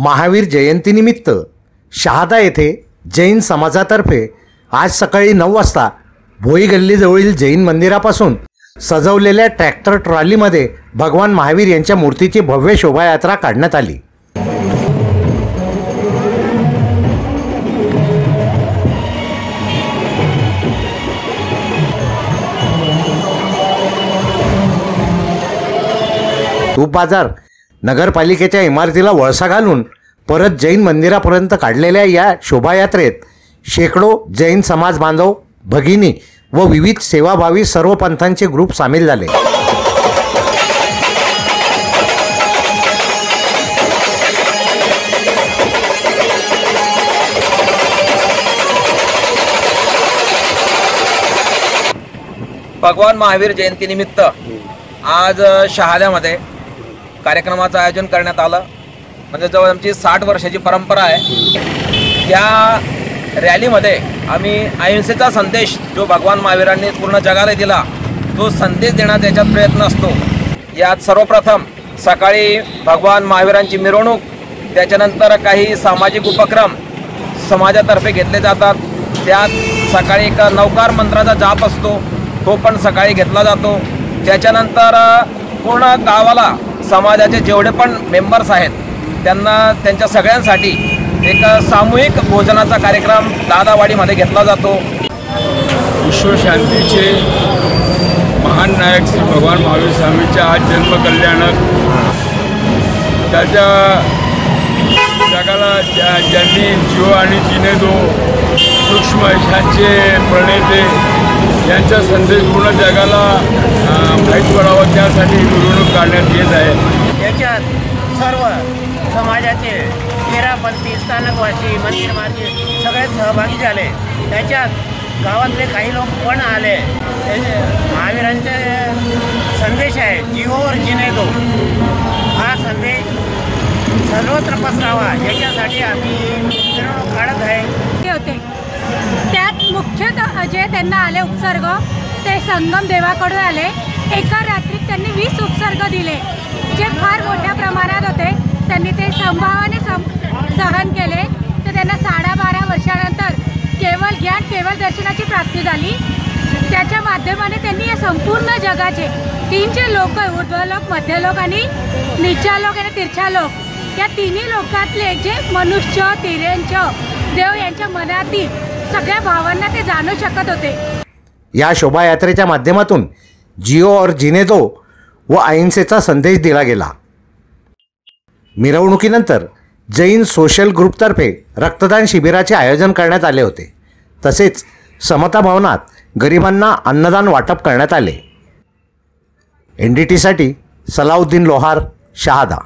महावीर जयंतीनिमित्त शहादा येथे जैन समाजातर्फे आज सकाळी 9 वाजता भोई गल्लीजवळील जैन मंदिरापासून सजवलेल्या ट्रॅक्टर ट्रॉलीमध्ये भगवान महावीर यांच्या मूर्तीची भव्य शोभायात्रा काढण्यात आली। तूप बाजार नगरपालिकेच्या इमारतीला वळसा घालून परत जैन मंदिरापर्यंत काढलेल्या या शोभायात्रेत शेकडो जैन समाज बांधव, भगिनी व विविध सेवाभावी सर्व पंथांचे ग्रुप सामील झाले। भगवान महावीर जयंतीनिमित्त आज शहाद्यामध्ये कार्यक्रमाचं आयोजन करण्यात आलं। म्हणजे जवळ आमची 60 वर्षाची परंपरा आहे। या रॅलीमध्ये आम्ही अहिंसेचा संदेश जो भगवान महावीरांनी पूर्ण जगाला दिला तो संदेश देण्याचा याच्यात प्रयत्न असतो। यात सर्वप्रथम सकाळी भगवान महावीरांची मिरवणूक, त्याच्यानंतर काही सामाजिक उपक्रम समाजातर्फे घेतले जातात। त्यात सकाळी एक नवकार मंत्राचा जाप असतो, तो पण सकाळी घेतला जातो। त्याच्यानंतर पूर्ण गावाला समाजाचे जेवढे पण मेंबर्स आहेत त्यांना त्यांच्या सगळ्यांसाठी एक सामूहिक भोजनाचा कार्यक्रम दादावाडीमध्ये घेतला जातो। विश्वशांतीचे महान नायक श्री भगवान महावीर स्वामींच्या आज जन्मकल्याणक त्याच्या जगाला ज्यांनी जिओ आणि जिनेदो सूक्ष्म यशांचे प्रणेते यांचा संदेश पूर्ण जगाला माहीत पडावा त्यासाठी मिरवणूक काढण्यात येत आहे। याच्यात सर्व समाजाचे तेरापंथी, स्थानकवासी, मंदिरवासी सगळे सहभागी झाले। त्याच्यात गावातले काही लोक पण आले। महावीरांचे संदेश आहे जिओ और जीने दो, हा संदेश सर्वत्र पसरावा याच्यासाठी आम्ही मिरवणूक काढत आहे। होते त्यात मुख्यतः जे त्यांना आले उपसर्ग ते संगम देवाकडून आले। एका रात्रीत त्यांनी 20 उपसर्ग दिले जे फार मोठ्या प्रमाणात होते। त्यांनी ते संभावाने सहन केले तर त्यांना 12.5 वर्षानंतर केवळ ज्ञान, केवळ दर्शनाची प्राप्ती झाली। त्याच्या माध्यमाने त्यांनी या संपूर्ण जगाचे 3 लोक, ऊर्ध्वलोक, मध्यलोक आणि नीचालोक आणि तिर्चालोक, या तिन्ही लोकातले जे मनुष्य, तिर्यंच, देव यांच्या मनातील सगळ्या भावांना ते जाणू शकत होते। या शोभायात्रेच्या माध्यमातून जिओ और जीने दो व अहिंसेचा संदेश दिला गेला। मिरवणुकीनंतर जैन सोशल ग्रुपतर्फे रक्तदान शिबिराचे आयोजन करण्यात आले होते। तसेच समता भवनात गरिबांना अन्नदान वाटप करण्यात आले। NDTसाठी सलाउद्दीन लोहार, शहादा।